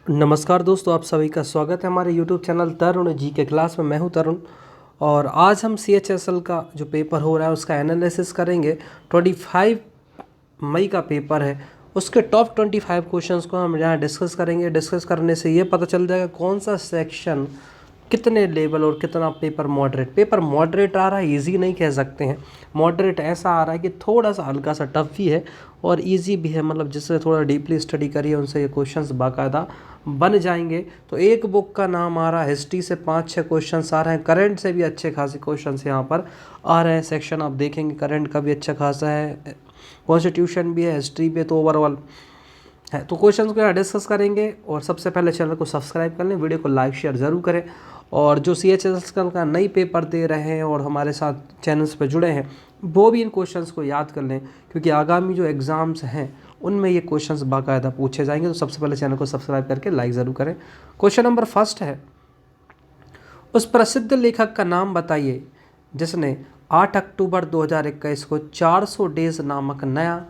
नमस्कार दोस्तों, आप सभी का स्वागत है हमारे YouTube चैनल तरुण जी के क्लास में। मैं हूं तरुण और आज हम CHSL का जो पेपर हो रहा है उसका एनालिसिस करेंगे। 25 मई का पेपर है, उसके टॉप 25 क्वेश्चंस को हम यहाँ डिस्कस करेंगे। डिस्कस करने से ये पता चल जाएगा कौन सा सेक्शन कितने लेवल और कितना पेपर मॉडरेट आ रहा है। इजी नहीं कह सकते हैं, मॉडरेट ऐसा आ रहा है कि थोड़ा सा हल्का सा टफ भी है और इजी भी है। मतलब जिससे थोड़ा डीपली स्टडी करिए उनसे ये क्वेश्चंस बाकायदा बन जाएंगे। तो एक बुक का नाम आ रहा है, हिस्ट्री से 5-6 क्वेश्चंस आ रहे हैं, करंट से भी अच्छे खासे क्वेश्चंस यहाँ पर आ रहे हैं। सेक्शन आप देखेंगे करंट का भी अच्छा खासा है, कॉन्स्टिट्यूशन भी है, हिस्ट्री पे तो ओवरऑल है। तो क्वेश्चंस को यहाँ डिस्कस करेंगे और सबसे पहले चैनल को सब्सक्राइब कर लें, वीडियो को लाइक शेयर ज़रूर करें। और जो CHSL का नई पेपर दे रहे हैं और हमारे साथ चैनल्स पर जुड़े हैं वो भी इन क्वेश्चंस को याद कर लें, क्योंकि आगामी जो एग्ज़ाम्स हैं उनमें ये क्वेश्चंस बाकायदा पूछे जाएंगे। तो सबसे पहले चैनल को सब्सक्राइब करके लाइक ज़रूर करें। क्वेश्चन नंबर फर्स्ट है, उस प्रसिद्ध लेखक का नाम बताइए जिसने 8 अक्टूबर 2021 को 400 डेज नामक नया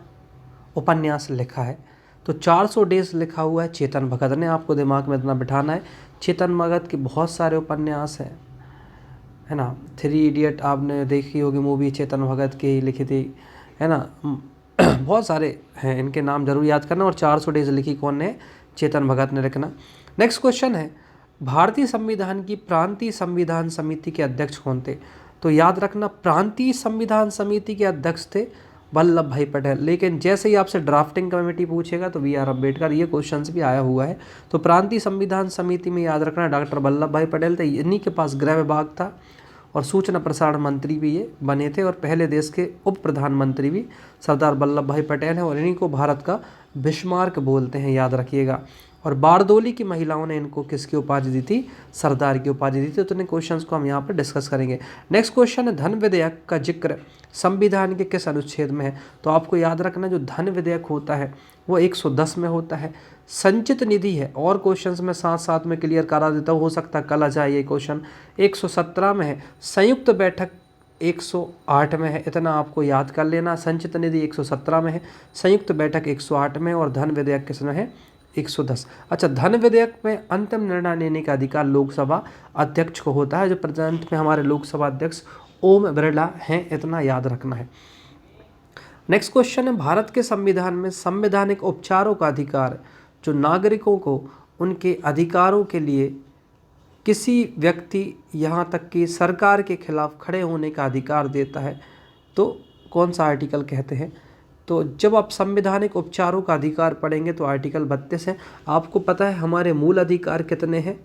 उपन्यास लिखा है। तो 400 डेज लिखा हुआ है चेतन भगत ने, आपको दिमाग में इतना बिठाना है। चेतन भगत के बहुत सारे उपन्यास हैं, है ना। 3 इडियट आपने देखी होगी मूवी, चेतन भगत की ही लिखी थी, है ना। बहुत सारे हैं, इनके नाम जरूर याद करना। और 400 डेज लिखी कौन ने? चेतन भगत ने लिखना। नेक्स्ट क्वेश्चन है, भारतीय संविधान की प्रांतीय संविधान समिति के अध्यक्ष कौन थे? तो याद रखना, प्रांतीय संविधान समिति के अध्यक्ष थे वल्लभ भाई पटेल। लेकिन जैसे ही आपसे ड्राफ्टिंग कमेटी पूछेगा तो BR अम्बेडकर, ये क्वेश्चंस भी आया हुआ है। तो प्रांतीय संविधान समिति में याद रखना डॉक्टर वल्लभ भाई पटेल थे। इन्हीं के पास गृह विभाग था और सूचना प्रसारण मंत्री भी ये बने थे। और पहले देश के उप प्रधानमंत्री भी सरदार वल्लभ भाई पटेल हैं और इन्हीं को भारत का बिस्मार्क बोलते हैं, याद रखिएगा। और बारदोली की महिलाओं ने इनको किसकी उपाधि दी थी? सरदार की उपाधि दी थी। तो इन क्वेश्चंस को हम यहाँ पर डिस्कस करेंगे। नेक्स्ट क्वेश्चन है, धन विधेयक का जिक्र संविधान के किस अनुच्छेद में है? तो आपको याद रखना, जो धन विधेयक होता है वो 110 में होता है। संचित निधि है, और क्वेश्चंस में साथ साथ में क्लियर करा देता हूँ, हो सकता है कल आ जाए ये क्वेश्चन, 117 में है। संयुक्त बैठक 108 में है, इतना आपको याद कर लेना। संचित निधि 117 में है, संयुक्त बैठक 108 में, और धन विधेयक किस में है? 110। अच्छा, धन विधेयक में अंतिम निर्णय लेने का अधिकार लोकसभा अध्यक्ष को होता है, जो प्रेजेंट में हमारे लोकसभा अध्यक्ष ओम बिरला हैं, इतना याद रखना है। नेक्स्ट क्वेश्चन है, भारत के संविधान में संवैधानिक उपचारों का अधिकार जो नागरिकों को उनके अधिकारों के लिए किसी व्यक्ति यहाँ तक कि सरकार के खिलाफ खड़े होने का अधिकार देता है, तो कौन सा आर्टिकल कहते हैं? तो जब आप संवैधानिक उपचारों का अधिकार पढ़ेंगे तो आर्टिकल 32 है। आपको पता है हमारे मूल अधिकार कितने हैं?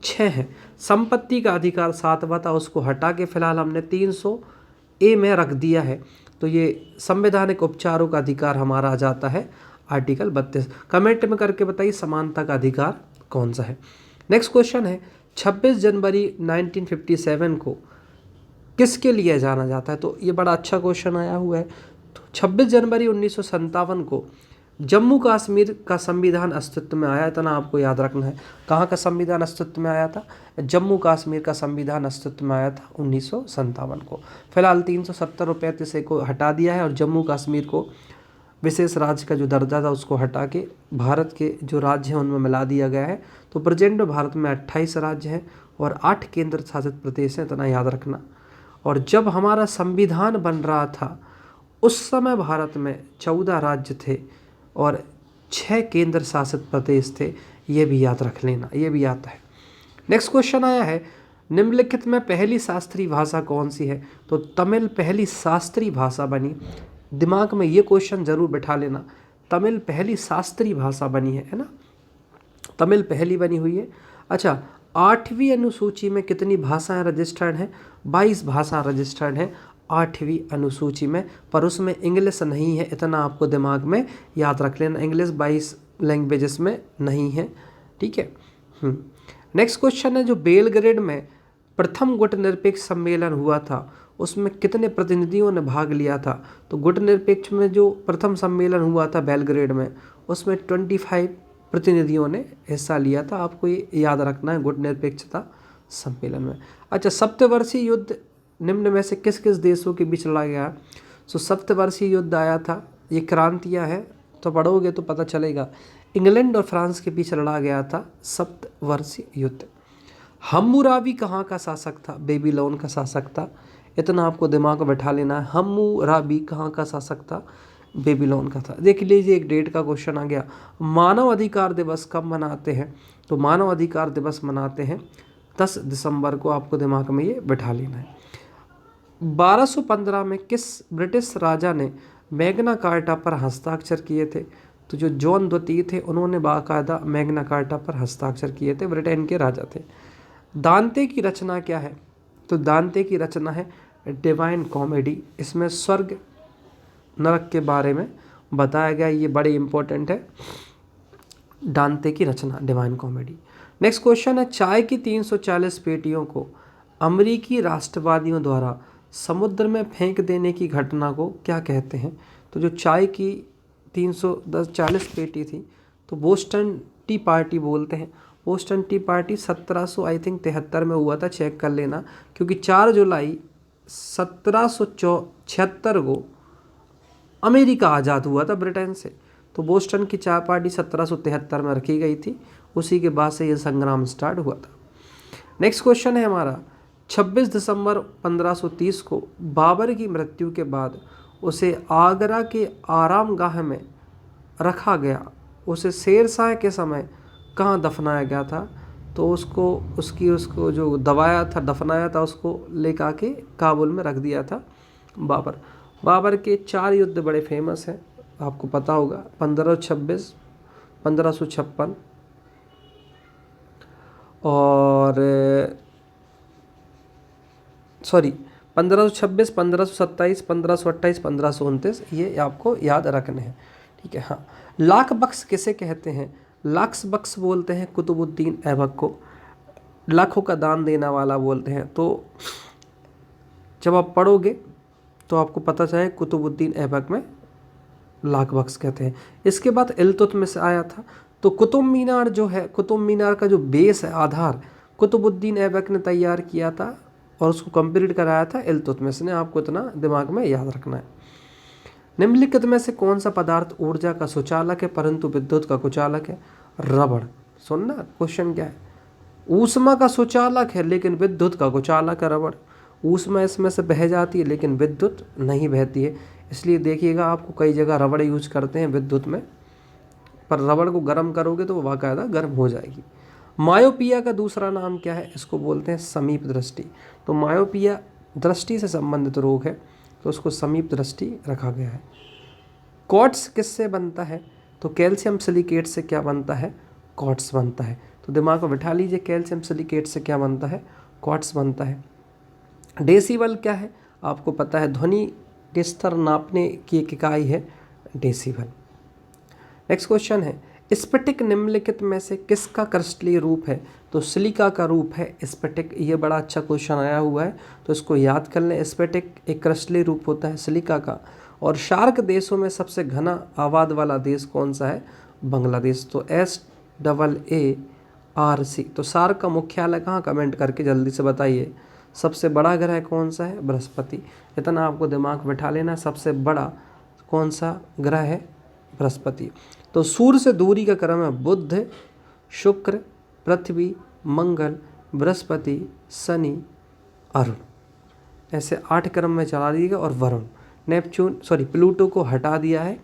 6 हैं। संपत्ति का अधिकार 7वां था, उसको हटा के फिलहाल हमने 300A में रख दिया है। तो ये संवैधानिक उपचारों का अधिकार हमारा आ जाता है आर्टिकल 32। कमेंट में करके बताइए समानता का अधिकार कौन सा है। नेक्स्ट क्वेश्चन है, 26 जनवरी 1957 को किसके लिए जाना जाता है? तो ये बड़ा अच्छा क्वेश्चन आया हुआ है। तो 26 जनवरी 1957 को जम्मू कश्मीर का संविधान अस्तित्व में आया, इतना आपको याद रखना है। कहाँ का संविधान अस्तित्व में आया था? जम्मू कश्मीर का संविधान अस्तित्व में आया था 1957 को। फिलहाल 370 को हटा दिया है और जम्मू कश्मीर को विशेष राज्य का जो दर्जा था उसको हटा के भारत के जो राज्य हैं उनमें मिला दिया गया है। तो प्रेजेंट भारत में 28 राज्य हैं और 8 केंद्र शासित प्रदेश हैं, इतना याद रखना। और जब हमारा संविधान बन रहा था उस समय भारत में 14 राज्य थे और 6 केंद्र शासित प्रदेश थे, ये भी याद रख लेना, ये भी आता है। नेक्स्ट क्वेश्चन आया है, निम्नलिखित में पहली शास्त्रीय भाषा कौन सी है? तो तमिल पहली शास्त्रीय भाषा बनी। दिमाग में ये क्वेश्चन जरूर बिठा लेना, तमिल पहली शास्त्रीय भाषा बनी है ना, तमिल पहली बनी हुई है। अच्छा, 8वीं अनुसूची में कितनी भाषाएं रजिस्टर्ड हैं? 22 भाषा रजिस्टर्ड हैं 8वीं अनुसूची में, पर उसमें इंग्लिश नहीं है, इतना आपको दिमाग में याद रख लेना। इंग्लिश 22 लैंग्वेजेस में नहीं है, ठीक है। नेक्स्ट क्वेश्चन है, जो बेलग्रेड में प्रथम गुटनिरपेक्ष सम्मेलन हुआ था उसमें कितने प्रतिनिधियों ने भाग लिया था? तो गुटनिरपेक्ष में जो प्रथम सम्मेलन हुआ था बेलग्रेड में, उसमें 25 प्रतिनिधियों ने हिस्सा लिया था। आपको ये याद रखना है गुटनिरपेक्षता सम्मेलन में। अच्छा, सप्तवर्षीय युद्ध निम्न में से किस किस देशों के बीच लड़ा गया? सो सप्तवर्षीय युद्ध आया था, ये क्रांतियाँ हैं तो पढ़ोगे तो पता चलेगा। इंग्लैंड और फ्रांस के बीच लड़ा गया था सप्तवर्षीय युद्ध। हम्मुराबी कहाँ का शासक था? बेबीलोन का शासक था। इतना आपको दिमाग में बैठा लेना है। हम्मुराबी कहाँ का शासक था? बेबीलोन का था। देख लीजिए, एक डेट का क्वेश्चन आ गया। मानव अधिकार दिवस कब मनाते हैं? तो मानव अधिकार दिवस मनाते हैं 10 दिसंबर को। आपको दिमाग में ये बैठा लेना है। 1215 में किस ब्रिटिश राजा ने मैग्ना कार्टा पर हस्ताक्षर किए थे? तो जो जॉन द्वितीय थे उन्होंने बाकायदा मैग्ना कार्टा पर हस्ताक्षर किए थे, ब्रिटेन के राजा थे। दांते की रचना क्या है? तो दांते की रचना है डिवाइन कॉमेडी। इसमें स्वर्ग नरक के बारे में बताया गया, ये बड़े इंपॉर्टेंट है। दांते की रचना डिवाइन कॉमेडी। नेक्स्ट क्वेश्चन है, चाय की 340 पेटियों को अमेरिकी राष्ट्रवादियों द्वारा समुद्र में फेंक देने की घटना को क्या कहते हैं? तो जो चाय की 340 पेटी थी तो बोस्टन टी पार्टी बोलते हैं। Boston T party 1700 I think 73 में हुआ था, चेक कर लेना, क्योंकि 4 जुलाई 1776 को अमेरिका आज़ाद हुआ था ब्रिटेन से। तो बोस्टन की चाय पार्टी 1773 में रखी गई थी, उसी के बाद से ये संग्राम स्टार्ट हुआ था। नेक्स्ट क्वेश्चन है हमारा, 26 दिसंबर 1530 को बाबर की मृत्यु के बाद उसे आगरा के आरामगाह में रखा गया। उसे शेरशाह के समय कहाँ दफनाया गया था? तो उसको जो दफनाया था उसको लेकर आके काबुल में रख दिया था बाबर के 4 युद्ध बड़े फेमस हैं, आपको पता होगा। 1526, 1556 और 1526, 1527, 1528, 1529, ये आपको याद रखने हैं, ठीक है। हाँ, लाख बख्श किसे कहते हैं? लाख बख्श बोलते हैं कुतुबुद्दीन ऐबक को, लाखों का दान देने वाला बोलते हैं। तो जब आप पढ़ोगे तो आपको पता चले कुतुबुद्दीन ऐबक में लाख बख्श कहते हैं। इसके बाद इल्तुतमिश आया था। तो कुतुब मीनार जो है, कुतुब मीनार का जो बेस है, आधार, कुतुबुद्दीन ऐबक ने तैयार किया था और उसको कंप्लीट कराया था इल्तुतमिश ने। आपको इतना दिमाग में याद रखना है। निम्नलिखित में से कौन सा पदार्थ ऊर्जा का सुचालक है परंतु विद्युत का कुचालक है? रबड़। सुनना क्वेश्चन क्या है, ऊष्मा का सुचालक है लेकिन विद्युत का कुचालक है रबड़। ऊष्मा इसमें से बह जाती है लेकिन विद्युत नहीं बहती है, इसलिए देखिएगा आपको कई जगह रबड़ यूज करते हैं विद्युत में, पर रबड़ को गर्म करोगे तो वो बाकायदा गर्म हो जाएगी। मायोपिया का दूसरा नाम क्या है? इसको बोलते हैं समीप दृष्टि। तो मायोपिया दृष्टि से संबंधित रोग है, तो उसको समीप दृष्टि रखा गया है। क्वार्ट्स किससे बनता है? तो कैल्शियम सिलिकेट से क्या बनता है? क्वार्ट्स बनता है। तो दिमाग में बिठा लीजिए, कैल्शियम सिलिकेट से क्या बनता है? क्वार्ट्स बनता है। डेसिबल क्या है? आपको पता है, ध्वनि के स्तर नापने की एक इकाई है डेसिबल। नेक्स्ट क्वेश्चन है, स्फटिक निम्नलिखित में से किसका क्रिस्टलीय रूप है? तो सिलिका का रूप है स्फटिक। ये बड़ा अच्छा क्वेश्चन आया हुआ है, तो इसको याद कर लें। स्फटिक एक क्रिस्टलीय रूप होता है सिलिका का। और शार्क देशों में सबसे घना आबाद वाला देश कौन सा है? बांग्लादेश। तो SAARC। तो सार्क का मुख्यालय कहाँ? कमेंट करके जल्दी से बताइए। सबसे बड़ा ग्रह कौन सा है? बृहस्पति। इतना आपको दिमाग बैठा लेना, सबसे बड़ा कौन सा ग्रह है? बृहस्पति। तो सूर्य से दूरी का क्रम है बुध, शुक्र, पृथ्वी, मंगल, बृहस्पति, शनि, अरुण। ऐसे 8 क्रम में चला दीजिएगा। और वरुण, प्लूटो को हटा दिया है,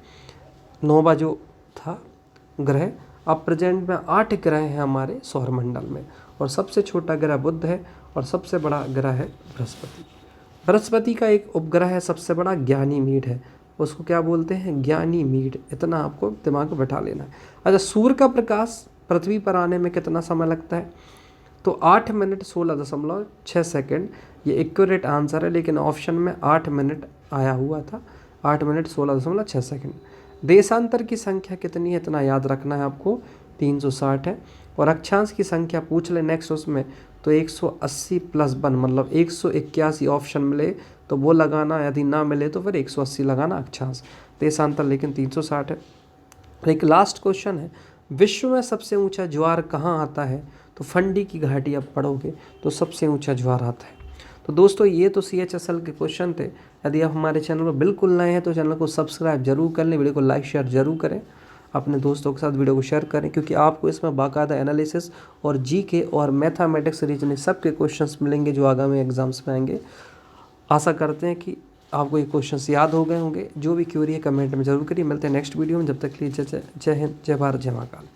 9वां जो था ग्रह। अब प्रेजेंट में 8 ग्रह हैं हमारे सौरमंडल में, और सबसे छोटा ग्रह बुध है और सबसे बड़ा ग्रह है बृहस्पति। बृहस्पति का एक उपग्रह है सबसे बड़ा, ज्ञानीमीड है। उसको क्या बोलते हैं? ज्ञानीमीड। इतना आपको दिमाग में बैठा लेना है। अच्छा, सूर्य का प्रकाश पृथ्वी पर आने में कितना समय लगता है? तो 8 मिनट 16.6 सेकेंड। ये एक्यूरेट आंसर है, लेकिन ऑप्शन में 8 मिनट आया हुआ था। 8 मिनट 16.6 सेकेंड। देशांतर की संख्या कितनी है? इतना याद रखना है आपको, 360 है। और अक्षांश की संख्या पूछ ले नेक्स्ट उसमें, तो 180 + 1 मतलब 181 ऑप्शन मिले तो वो लगाना, यदि ना मिले तो फिर 180 लगाना अक्षांश। देशांतर लेकिन 360 है। एक लास्ट क्वेश्चन है, विश्व में सबसे ऊंचा ज्वार कहाँ आता है? तो फंडी की घाटी आप पढ़ोगे तो सबसे ऊंचा ज्वार आता है। तो दोस्तों, ये तो CHSL के क्वेश्चन थे। यदि आप हमारे चैनल पर बिल्कुल नए हैं तो चैनल को सब्सक्राइब जरूर कर लें, वीडियो को लाइक शेयर जरूर करें। अपने दोस्तों के साथ वीडियो को शेयर करें, क्योंकि आपको इसमें बाकायदा एनालिसिस और जीके और मैथमेटिक्स रीजनिंग सब के क्वेश्चंस मिलेंगे जो आगामी एग्जाम्स में आएंगे। आशा करते हैं कि आपको ये क्वेश्चंस याद हो गए होंगे। जो भी क्वेरी है कमेंट में जरूर करिए। मिलते हैं नेक्स्ट वीडियो में, जब तक के लिए जय हिंद, जय भारत, जय महाकाल।